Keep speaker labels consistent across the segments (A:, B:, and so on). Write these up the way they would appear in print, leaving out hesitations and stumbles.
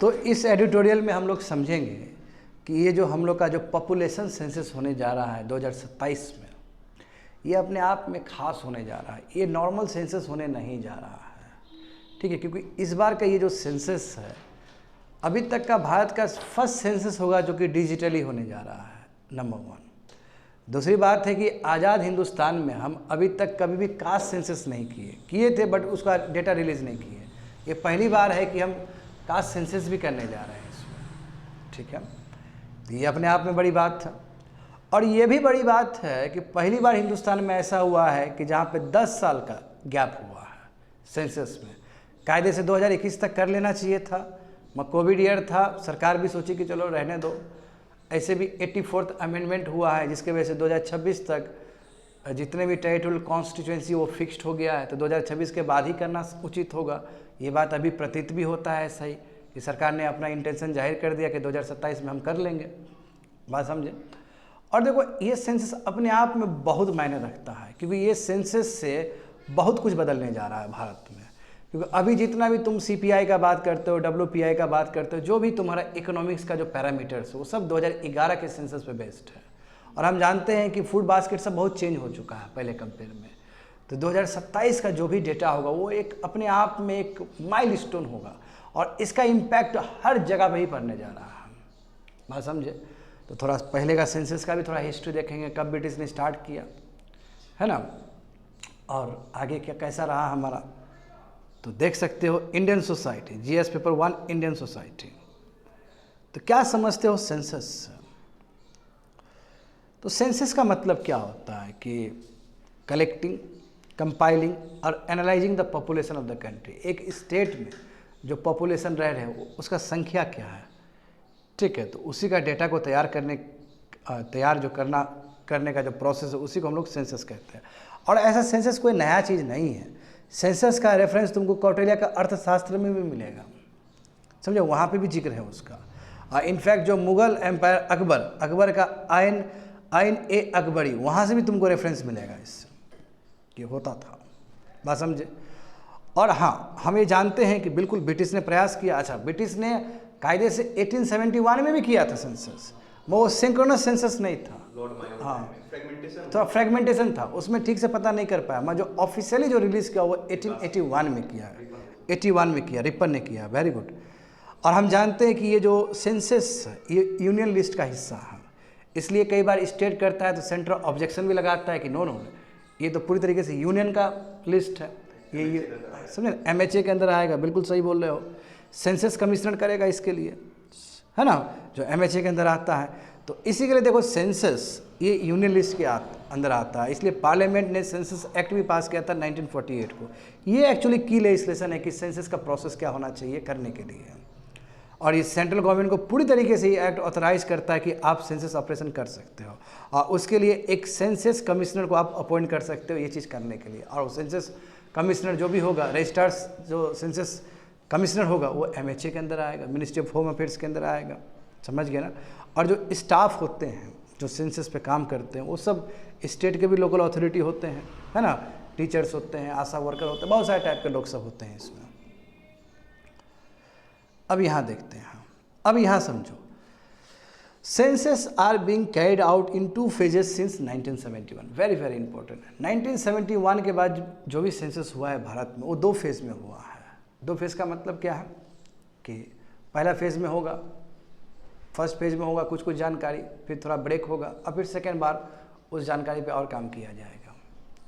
A: तो इस एडिटोरियल में हम लोग समझेंगे कि ये जो हम लोग का जो पॉपुलेशन सेंसस होने जा रहा है 2027 में, ये अपने आप में खास होने जा रहा है। ये नॉर्मल सेंसस होने नहीं जा रहा है, ठीक है, क्योंकि इस बार का ये जो सेंसस है अभी तक का भारत का फर्स्ट सेंसस होगा जो कि डिजिटली होने जा रहा है, नंबर 1। दूसरी बात है कि आज़ाद हिंदुस्तान में हम अभी तक कभी भी कास्ट सेंसस नहीं किए थे, बट उसका डेटा रिलीज़ नहीं किए। ये पहली बार है कि हम कास्ट सेंसस भी करने जा रहे हैं इसमें, ठीक है। तो ये अपने आप में बड़ी बात है। और ये भी बड़ी बात है कि पहली बार हिंदुस्तान में ऐसा हुआ है कि जहाँ पे 10 साल का गैप हुआ है सेंसस में। कायदे से 2021 तक कर लेना चाहिए था, मगर कोविड ईयर था, सरकार भी सोची कि चलो रहने दो। ऐसे भी 84th अमेंडमेंट हुआ है जिसके वजह से 2026 तक जितने भी टेरिटोरियल कॉन्स्टिट्यूएंसी वो फिक्स्ड हो गया है, तो 2026 के बाद ही करना उचित होगा। ये बात अभी प्रतीत भी होता है ऐसा ही कि सरकार ने अपना इंटेंशन जाहिर कर दिया कि 2027 में हम कर लेंगे, बात समझे। और देखो ये सेंसस अपने आप में बहुत मायने रखता है, क्योंकि ये सेंसस से बहुत कुछ बदलने जा रहा है भारत में। क्योंकि अभी जितना भी तुम CPI का बात करते हो, WPI का बात करते हो, जो भी तुम्हारा इकोनॉमिक्स का जो पैरामीटर्स है वो सब 2011 के सेंसस पे बेस्ड है। और हम जानते हैं कि फूड बास्केट सब बहुत चेंज हो चुका है पहले कंपेयर में। तो 2027 का जो भी डेटा होगा वो एक अपने आप में एक माइलस्टोन होगा, और इसका इम्पैक्ट हर जगह पर ही पड़ने जा रहा है, बात समझे। तो थोड़ा पहले का सेंसस का भी थोड़ा हिस्ट्री देखेंगे, कब ब्रिटिश ने स्टार्ट किया है ना, और आगे क्या कैसा रहा हमारा। तो देख सकते हो Indian society, GS paper 1 Indian society. तो क्या समझते हो सेंसस से? तो सेंसस का मतलब क्या होता है कि कलेक्टिंग, कंपाइलिंग और analysing the population of the country. एक स्टेट में जो पॉपुलेशन रह रहे हो उसका संख्या क्या है, ठीक है, तो उसी का डेटा को तैयार जो करने का जो प्रोसेस है उसी को हम लोग सेंसस कहते हैं। और ऐसा सेंसस कोई नया चीज़ नहीं है। सेंसस का रेफरेंस तुमको कौटिल्य का अर्थशास्त्र में भी मिलेगा, समझो, वहाँ पे भी जिक्र है उसका। इनफैक्ट जो मुगल एम्पायर अकबर का आइन ए अकबरी, वहाँ से भी तुमको रेफरेंस मिलेगा इससे, ये होता था, बात समझे। और हाँ, हम ये जानते हैं कि बिल्कुल ब्रिटिश ने प्रयास किया। अच्छा, ब्रिटिश ने कायदे से 1871 में भी किया था सेंसस, वो सिंक्रोनस सेंसस नहीं था, हाँ, तो फ्रेगमेंटेशन था, उसमें ठीक से पता नहीं कर पाया। मैं जो ऑफिशियली जो रिलीज़ किया वो 1881 में किया है, 81 में किया, रिपन ने किया, वेरी गुड। और हम जानते हैं कि ये जो सेंसस ये यूनियन लिस्ट का हिस्सा है, इसलिए कई बार स्टेट करता है तो सेंट्रल ऑब्जेक्शन भी लगाता है कि नो, ये तो पूरी तरीके से यूनियन का लिस्ट है, ये समझे, MHA के अंदर आएगा, बिल्कुल सही बोल रहे हो। सेंसस कमिश्नर करेगा इसके लिए, है ना, जो MHA के अंदर आता है। तो इसी के लिए देखो सेंसस ये यूनियन लिस्ट के अंदर आता है, इसलिए पार्लियामेंट ने सेंसस एक्ट भी पास किया था 1948 को। ये एक्चुअली की लेजिस्लेशन है कि सेंसस का प्रोसेस क्या होना चाहिए करने के लिए, और ये सेंट्रल गवर्नमेंट को पूरी तरीके से ये एक्ट ऑथराइज करता है कि आप सेंसस ऑपरेशन कर सकते हो, और उसके लिए एक सेंसस कमिश्नर को आप अपॉइंट कर सकते हो ये चीज़ करने के लिए। और सेंसस कमिश्नर जो भी होगा, रजिस्ट्रार्स जो सेंसस कमिश्नर होगा वो MHA के अंदर आएगा, मिनिस्ट्री ऑफ होम अफेयर्स के अंदर आएगा, समझ गए ना। और जो स्टाफ होते हैं जो सेंसस पे काम करते हैं वो सब स्टेट के भी लोकल अथॉरिटी होते हैं, है ना, टीचर्स होते हैं, आशा वर्कर होते हैं, बहुत सारे टाइप के लोग सब होते हैं इसमें। अब यहाँ देखते हैं, अब यहाँ समझो, census are being carried out in 2 phases since 1971, very very important है। 1971 के बाद जो भी सेंसस हुआ है भारत में वो 2 फेज़ में हुआ है। 2 फेज़ का मतलब क्या है कि पहला फेज़ में होगा, फर्स्ट फेज में होगा कुछ जानकारी, फिर थोड़ा ब्रेक होगा, और फिर सेकेंड बार उस जानकारी पे और काम किया जाएगा।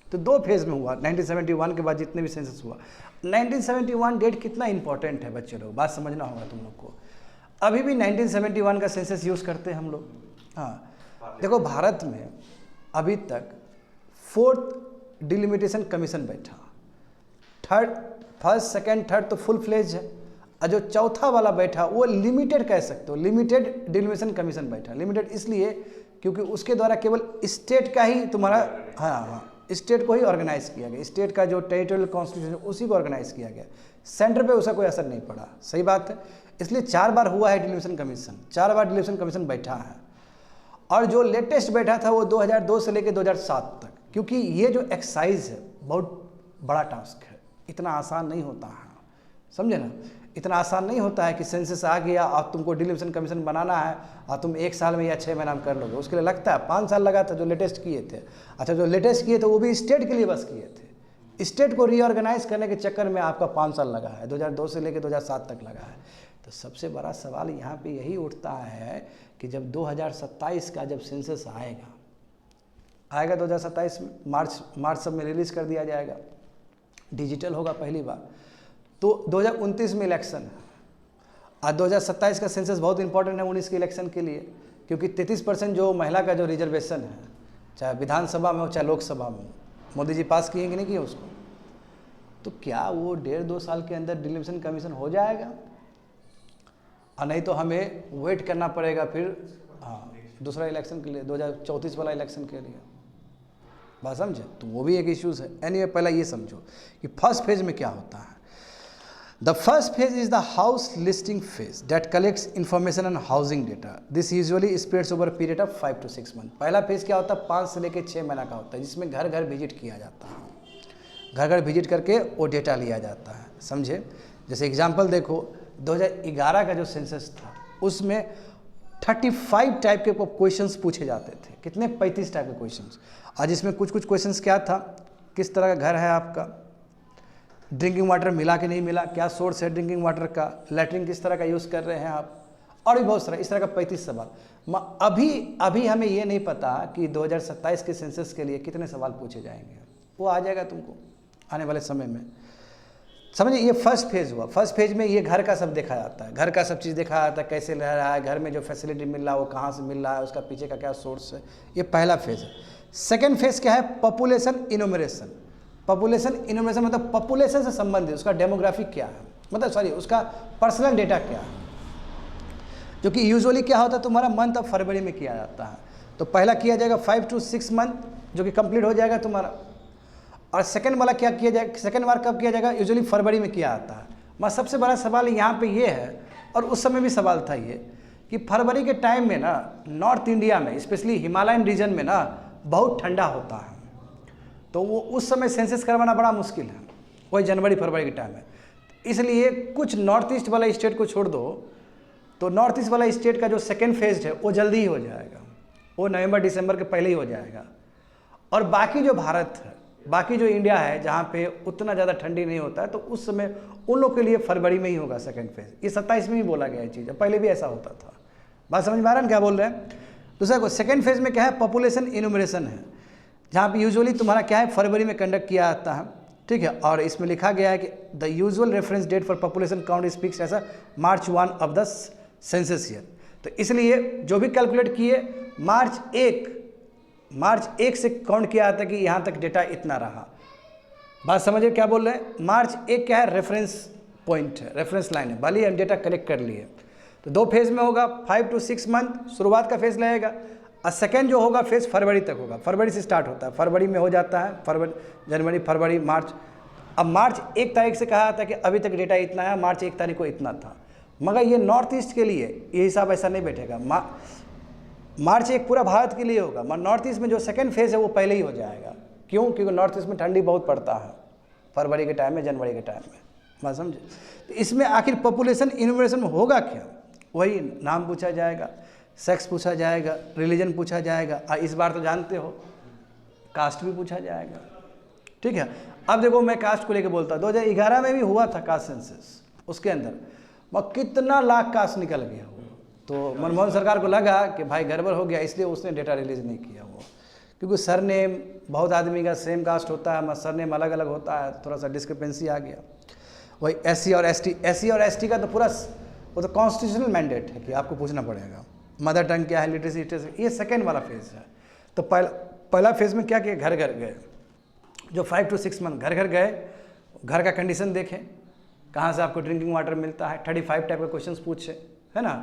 A: तो 2 फेज़ में हुआ 1971 के बाद जितने भी सेंसस हुआ। 1971 डेट कितना इंपॉर्टेंट है बच्चे लोग, बात समझना होगा तुम लोग को। अभी भी 1971 का सेंसस यूज़ करते हैं हम लोग। हाँ, देखो भारत में अभी तक 4th डिलिमिटेशन कमीशन बैठा, फर्स्ट सेकेंड थर्ड तो फुल फ्लेज है, और जो चौथा वाला बैठा वो लिमिटेड कह सकते हो, लिमिटेड डिलिमिटेशन कमीशन बैठा। लिमिटेड इसलिए क्योंकि उसके द्वारा केवल स्टेट का ही तुम्हारा, हाँ, स्टेट को ही ऑर्गेनाइज किया गया, स्टेट का जो टेरिटोरियल कॉन्स्टिट्यूशन उसी को ऑर्गेनाइज किया गया, सेंटर पे उसका कोई असर नहीं पड़ा, सही बात है। इसलिए 4 बार हुआ है डिलिमिटेशन कमीशन, 4 बार डिलिमिटेशन कमीशन बैठा है। और जो लेटेस्ट बैठा था वो 2002 से लेकर 2007 तक, क्योंकि ये जो एक्सरसाइज है बहुत बड़ा टास्क है, इतना आसान नहीं होता है, समझे ना। इतना आसान नहीं होता है कि सेंसस आ गया और तुमको डिलिमिशन कमीशन बनाना है और तुम 1 साल में या 6 महीना में कर लोगे। उसके लिए लगता है 5 साल लगा था जो लेटेस्ट किए थे। अच्छा, जो लेटेस्ट किए थे वो भी स्टेट के लिए बस किए थे। स्टेट को रीऑर्गेनाइज करने के चक्कर में आपका 5 साल लगा है, 2002 से लेकर 2007 तक लगा है। तो सबसे बड़ा सवाल यहाँ पे यही उठता है कि जब 2027 का जब सेंसस आएगा 2027 में मार्च सब में रिलीज़ कर दिया जाएगा, डिजिटल होगा पहली बार। तो 2029 में इलेक्शन है और 2027 का सेंसस बहुत इंपॉर्टेंट है 19 के इलेक्शन के लिए, क्योंकि 33% जो महिला का जो रिजर्वेशन है, चाहे विधानसभा में हो चाहे लोकसभा में हो, मोदी जी पास किए कि नहीं किए उसको। तो क्या वो 1.5-2 साल के अंदर डिलिमिशन कमीशन हो जाएगा? और नहीं तो हमें वेट करना पड़ेगा फिर दूसरा इलेक्शन के लिए, 2034 वाला इलेक्शन के लिए। बात समझे? तो वो भी एक इश्यूज़ है। एनीवे, पहला ये समझो कि फर्स्ट फेज में क्या होता है। The first phase is the house listing phase that collects information on housing data. This usually spreads over period of 5 to 6 month. पहला फेज क्या होता है? 5 से लेकर 6 महीना का होता है, जिसमें घर घर विजिट किया जाता है। घर घर विजिट करके वो डेटा लिया जाता है, समझे? जैसे एग्जाम्पल देखो, 2011 का जो सेंसस था उसमें 35 टाइप के क्वेश्चंस पूछे जाते थे। कितने? 35 टाइप के क्वेश्चंस। आज इसमें कुछ क्वेश्चंस क्या था? किस तरह का घर है आपका, ड्रिंकिंग वाटर मिला कि नहीं मिला, क्या सोर्स है ड्रिंकिंग वाटर का, लैट्रिन किस तरह का यूज़ कर रहे हैं आप, और भी बहुत सारा इस तरह का 35 सवाल। अभी हमें ये नहीं पता कि 2027 के सेंसस के लिए कितने सवाल पूछे जाएंगे। वो आ जाएगा तुमको आने वाले समय में, समझिए। ये फर्स्ट फेज़ हुआ। फर्स्ट फेज में ये घर का सब देखा जाता है, घर का सब चीज़ देखा जाता है, कैसे रह रहा है, घर में जो फैसिलिटी मिल रहा है वो कहाँ से मिल रहा है, उसका पीछे का क्या सोर्स है। ये पहला फेज़ है। सेकेंड फेज़ क्या है? Population enumeration. पॉपुलेशन इनुमरेशन मतलब पॉपुलेशन से संबंधित उसका डेमोग्राफिक क्या है, मतलब सॉरी उसका पर्सनल डेटा क्या है, जो कि यूजुअली क्या होता है तुम्हारा मंथ ऑफ फरवरी में किया जाता है। तो पहला किया जाएगा 5 to 6 मंथ, जो कि कंप्लीट हो जाएगा तुम्हारा। और सेकंड वाला क्या किया जाएगा? सेकंड बार कब किया जाएगा? यूजुअली फरवरी में किया जाता है। मगर सबसे बड़ा सवाल यहाँ पे ये है, और उस समय भी सवाल था ये, कि फरवरी के टाइम में ना नॉर्थ इंडिया में, स्पेशली हिमालयन रीजन में ना बहुत ठंडा होता है। तो वो उस समय सेंसस करवाना बड़ा मुश्किल है, वही जनवरी फरवरी के टाइम में। इसलिए कुछ नॉर्थ ईस्ट वाला स्टेट को छोड़ दो, तो नॉर्थ ईस्ट वाला स्टेट का जो सेकेंड फेज है वो जल्दी ही हो जाएगा, वो नवंबर दिसंबर के पहले ही हो जाएगा। और बाकी जो भारत है, बाकी जो इंडिया है, जहाँ पे उतना ज़्यादा ठंडी नहीं होता है, तो उस समय उन लोग के लिए फरवरी में ही होगा सेकंड फेज। ये 27 में ही बोला गया है चीज़, पहले भी ऐसा होता था। बात समझ में आ रहा है क्या बोल रहे हैं? दूसरा को सेकंड फेज में क्या है? पॉपुलेशन इनुमरेशन है, जहाँ पे यूजुअली तुम्हारा क्या है? फरवरी में कंडक्ट किया जाता है, ठीक है। और इसमें लिखा गया है कि the usual reference date for population count is fixed ऐसा March 1 of the census year. तो इसलिए जो भी कैलकुलेट किए मार्च 1 से काउंट किया जाता है कि यहाँ तक डेटा इतना रहा। बात समझिए क्या बोल रहे हैं? March 1 क्या है? रेफरेंस पॉइंट है, रेफरेंस लाइन है, भले हम डेटा कलेक्ट कर लिए। तो 2 फेज़ में होगा, 5 to 6 मंथ शुरुआत का फेज़ लगेगा, और सेकेंड जो होगा फेज़ फरवरी तक होगा। फरवरी से स्टार्ट होता है, फरवरी में हो जाता है, जनवरी फरवरी मार्च। अब मार्च 1 तारीख से कहा था कि अभी तक डेटा इतना है, मार्च 1 तारीख को इतना था। मगर ये नॉर्थ ईस्ट के लिए ये हिसाब ऐसा नहीं बैठेगा। मार्च 1 पूरा भारत के लिए होगा, मगर नॉर्थ ईस्ट में जो सेकेंड फेज़ है वो पहले ही हो जाएगा। क्यों? क्योंकि नॉर्थ ईस्ट में ठंडी बहुत पड़ता है फरवरी के टाइम में, जनवरी के टाइम में। बात समझे? तो इसमें आखिर पॉपुलेशन इन्यूमरेशन में होगा क्या? वही नाम पूछा जाएगा, सेक्स पूछा जाएगा, रिलीजन पूछा जाएगा, और इस बार तो जानते हो कास्ट भी पूछा जाएगा, ठीक है। अब देखो मैं कास्ट को लेके बोलता, 2011 में भी हुआ था कास्ट सेंसस, उसके अंदर कितना लाख कास्ट निकल गया वो। तो मनमोहन सरकार को लगा कि भाई गड़बड़ हो गया, इसलिए उसने डेटा रिलीज नहीं किया वो, क्योंकि सरनेम बहुत आदमी का सेम कास्ट होता है, मगर सरनेम अलग अलग होता है, थोड़ा सा डिस्क्रिपेंसी आ गया। वही SC और ST का तो पूरा वो तो कॉन्स्टिट्यूशनल मैंडेट है कि आपको पूछना पड़ेगा मदर टंग क्या है, लिटरेसी। ये सेकेंड वाला फेज़ है। तो पहला फेज़ में क्या किया? घर घर गए, जो 5 to 6 मंथ घर घर गए, घर का कंडीशन देखें, कहाँ से आपको ड्रिंकिंग वाटर मिलता है, 35 टाइप के क्वेश्चंस पूछे, है ना,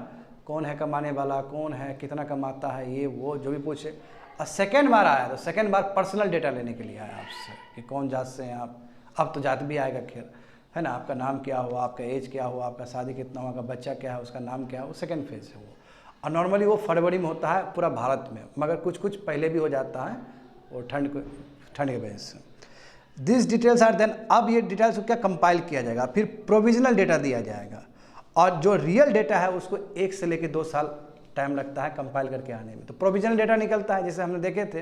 A: कौन है कमाने वाला, कौन है कितना कमाता है, ये वो जो भी पूछे। और सेकेंड बार आया तो सेकेंड बार पर्सनल डेटा लेने के लिए आया आपसे कि कौन जात से हैं आप। अब तो जात भी आएगा खैर, है ना, आपका नाम क्या हुआ, आपका एज क्या हुआ, आपका शादी कितना हुआ, आपका बच्चा क्या है, उसका नाम क्या है, वो सेकेंड फेज़ है वो। और नॉर्मली वो फरवरी में होता है पूरा भारत में, मगर कुछ कुछ पहले भी हो जाता है वो ठंड की वजह से। दिस डिटेल्स आर देन, अब ये डिटेल्स को क्या कंपाइल किया जाएगा, फिर प्रोविजनल डेटा दिया जाएगा, और जो रियल डेटा है उसको 1 से लेकर 2 साल टाइम लगता है कंपाइल करके आने में। तो प्रोविजनल डेटा निकलता है, जैसे हमने देखे थे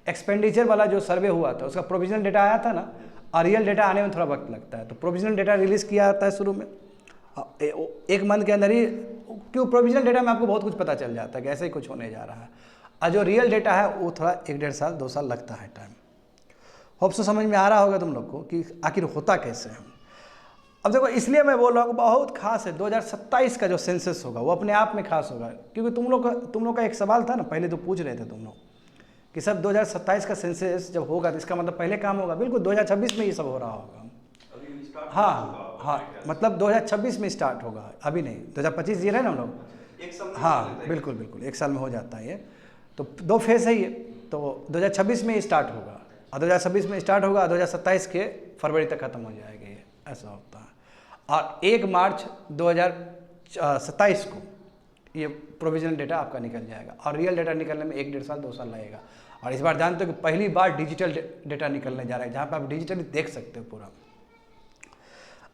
A: एक्सपेंडिचर वाला जो सर्वे हुआ था उसका प्रोविजनल डेटा आया था ना, और रियल डेटा आने में थोड़ा वक्त लगता है। तो प्रोविजनल डेटा रिलीज़ किया जाता है शुरू में, 1 मंथ के अंदर ही, क्यों प्रोविजनल डेटा में आपको बहुत कुछ पता चल जाता है कि ऐसे ही कुछ होने जा रहा है, और जो रियल डेटा है वो थोड़ा 1-1.5 साल 2 साल लगता है टाइम। होप सो समझ में आ रहा होगा तुम लोग को कि आखिर होता कैसे है। अब देखो, इसलिए मैं बोल रहा हूँ बहुत खास है 2027 का जो सेंसस होगा वो अपने आप में खास होगा, क्योंकि तुम लोग का एक सवाल था ना, पहले तो पूछ रहे थे तुम लोग कि सब 2027 का सेंसस जब होगा तो इसका मतलब पहले काम होगा। बिल्कुल 2026 में ये सब हो रहा होगा। हाँ, मतलब 2026 में स्टार्ट होगा, अभी नहीं। 2025 जी रहे ना हम लोग, हाँ बिल्कुल 1 साल में हो जाता है ये। तो 2 फेज है ये, तो 2026 में ये स्टार्ट होगा, और 2026 में स्टार्ट होगा, 2027 के फरवरी तक खत्म हो जाएगा ये, ऐसा होता है। और 1 मार्च 2027 को ये प्रोविजनल डेटा आपका निकल जाएगा, और रियल डेटा निकलने में 1-1.5 साल 2 साल लगेगा। और इस बार जानते हो कि पहली बार डिजिटल डेटा निकलने जा रहा है, जहाँ पे आप डिजिटली देख सकते हो पूरा।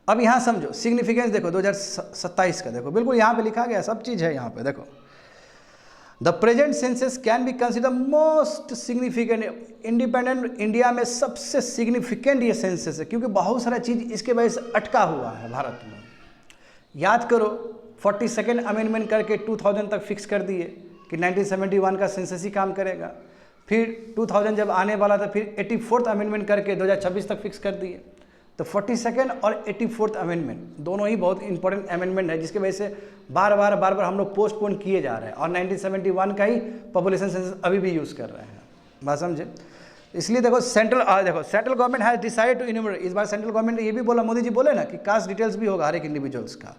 A: अब यहाँ समझो सिग्निफिकेंस, देखो 2027 का देखो, बिल्कुल यहाँ पे लिखा गया, सब चीज़ है यहाँ पे देखो। The present census can be consider most significant, independent India में सबसे सिग्निफिकेंट ये सेंसस है, क्योंकि बहुत सारा चीज़ इसके वजह से अटका हुआ है भारत में। याद करो 42nd अमेंडमेंट करके 2000 तक फिक्स कर दिए कि 1971 का सेंसस ही काम करेगा। फिर 2000 जब आने वाला था फिर 84th अमेंडमेंट करके 2026 तक फिक्स कर दिए। तो 42nd और 84th अमेंडमेंट दोनों ही बहुत इंपॉर्टेंट अमेंडमेंट है, जिसकी वजह से बार बार हम लोग पोस्टपोन किए जा रहे हैं, और 1971 का ही पॉपुलेशन सेंसस अभी भी यूज़ कर रहे हैं। बात समझे? इसलिए देखो central government has decided to enumerate, इस बार सेंट्रल गवर्नमेंट ने ये भी बोला, मोदी जी बोले ना कि कास्ट डिटेल्स भी होगा हर एक इंडिविजुअल्स का।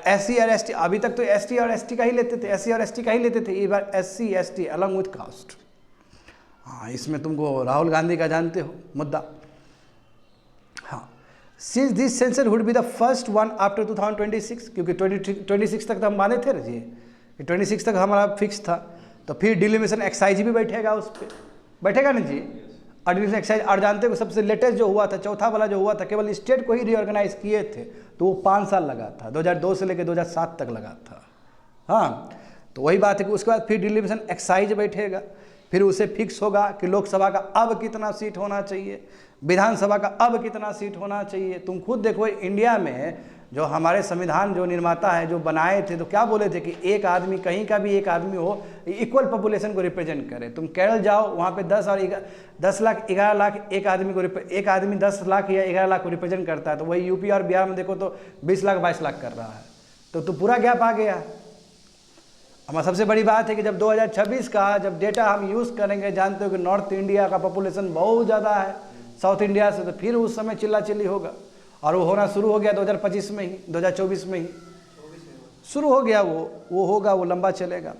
A: SC और ST, अभी तक तो ST और ST का ही लेते थे, SC और ST का ही लेते थे, इस बार SC ST along with caste. हाँ, इसमें तुमको राहुल गांधी का जानते हो मुद्दा। हाँ, since this census would be the first one after 2026, क्योंकि 2026 तक तो हम माने थे ना जी कि 26 तक हमारा फिक्स था। तो फिर डिलिमिशन एक्साइज भी बैठेगा, उस पर बैठेगा ना जी, और डिलिमिशन एक्साइज। और जानते हो सबसे लेटेस्ट जो हुआ था, चौथा वाला जो हुआ था, केवल स्टेट को ही रिऑर्गेनाइज किए थे, तो वो 5 साल लगा था, 2002 से लेकर 2007 तक लगा था। हाँ, तो वही बात है कि उसके बाद फिर डिलिमिशन एक्साइज बैठेगा, फिर उसे फिक्स होगा कि लोकसभा का अब कितना सीट होना चाहिए, विधानसभा का अब कितना सीट होना चाहिए। तुम खुद देखो इंडिया में जो हमारे संविधान जो निर्माता है जो बनाए थे, तो क्या बोले थे कि एक आदमी, कहीं का भी एक आदमी हो, इक्वल पॉपुलेशन को रिप्रेजेंट करे। तुम केरल जाओ, वहाँ पे 10 लाख 11 लाख एक आदमी को, एक आदमी 10 लाख या 11 लाख को रिप्रेजेंट करता है। तो वही यूपी और बिहार में देखो तो 20 लाख 22 लाख कर रहा है, तो पूरा गैप आ गया। हमारा सबसे बड़ी बात है कि जब 2026 का जब डेटा हम यूज़ करेंगे, जानते हो कि नॉर्थ इंडिया का पॉपुलेशन बहुत ज़्यादा है साउथ इंडिया से, तो फिर उस समय चिल्ला चिल्ली होगा, और वो होना शुरू हो गया 2025 में ही, 2024 में ही शुरू हो गया। वो होगा, वो लंबा चलेगा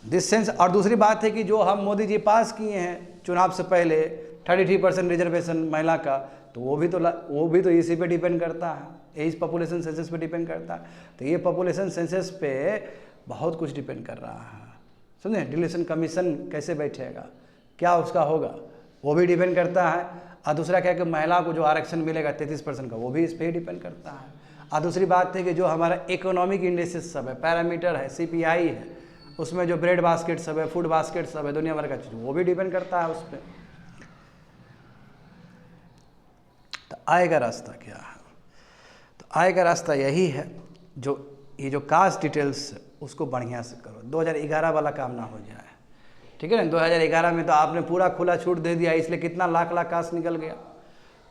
A: दिस सेंस। और दूसरी बात है कि जो हम मोदी जी पास किए हैं चुनाव से पहले 33% रिजर्वेशन महिला का, तो वो भी तो इसी पे डिपेंड करता है, इस पॉपुलेशन सेंसस पे डिपेंड करता है। तो ये पॉपुलेशन सेंसस पे बहुत कुछ डिपेंड कर रहा है, समझे? डिलीशन कमीशन कैसे बैठेगा, क्या उसका होगा, वो भी डिपेंड करता है। और दूसरा क्या है कि महिला को जो आरक्षण मिलेगा 33% का, वो भी इस पर ही डिपेंड करता है। और दूसरी बात है कि जो हमारा इकोनॉमिक इंडेक्सेस सब है, पैरामीटर है, CPI है, उसमें जो ब्रेड बास्केट सब है, फूड बास्केट सब है, दुनिया भर का चीज़, वो भी डिपेंड करता है उस पर। तो आय का रास्ता क्या है? तो आय का रास्ता यही है, ये जो कास्ट डिटेल्स उसको बढ़िया से करो, 2011 वाला काम ना हो जाए, ठीक है ना। 2011 में तो आपने पूरा खुला छूट दे दिया, इसलिए कितना लाख कास्ट निकल गया।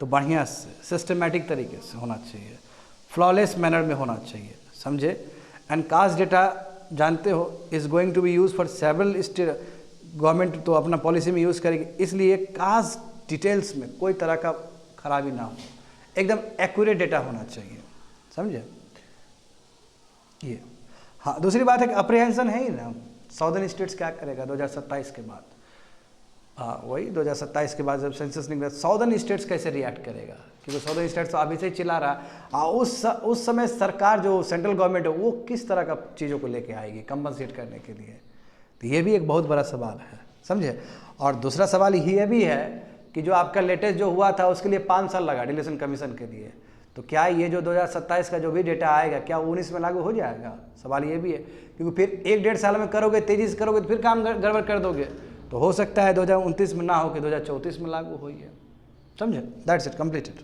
A: तो बढ़िया से सिस्टमेटिक तरीके से होना चाहिए, फ्लॉलेस मैनर में होना चाहिए, समझे। एंड कास्ट डेटा जानते हो is going to be use for several state, government तो अपना पॉलिसी में यूज़ करेगी, इसलिए कास्ट डिटेल्स में कोई तरह का खराबी ना हो, एकदम एक्यूरेट डेटा होना चाहिए, समझे ये। हाँ, दूसरी बात है कि अप्रीहेंशन है ही ना, साउदर्न स्टेट्स क्या करेगा 2027 के बाद। हाँ, वही 2027 के बाद जब सेंसस निकला, साउदर्न स्टेट्स कैसे रिएक्ट करेगा, क्योंकि साउदर्न स्टेट्स तो अभी से ही चिल्ला रहा। उस समय सरकार जो सेंट्रल गवर्नमेंट है वो किस तरह का चीज़ों को लेके आएगी कंपनसेट करने के लिए, तो ये भी एक बहुत बड़ा सवाल है, समझे। और दूसरा सवाल ये भी है कि जो आपका लेटेस्ट जो हुआ था उसके लिए 5 साल लगा डिलीशन कमीशन के लिए, तो क्या ये जो 2027 का जो भी डेटा आएगा क्या 19 में लागू हो जाएगा? सवाल ये भी है, क्योंकि फिर 1-1.5 साल में करोगे, तेज़ी से करोगे तो फिर काम गड़बड़ कर दोगे, तो हो सकता है 2029 में ना हो के 2034 में लागू हो। समझे? That's it, completed.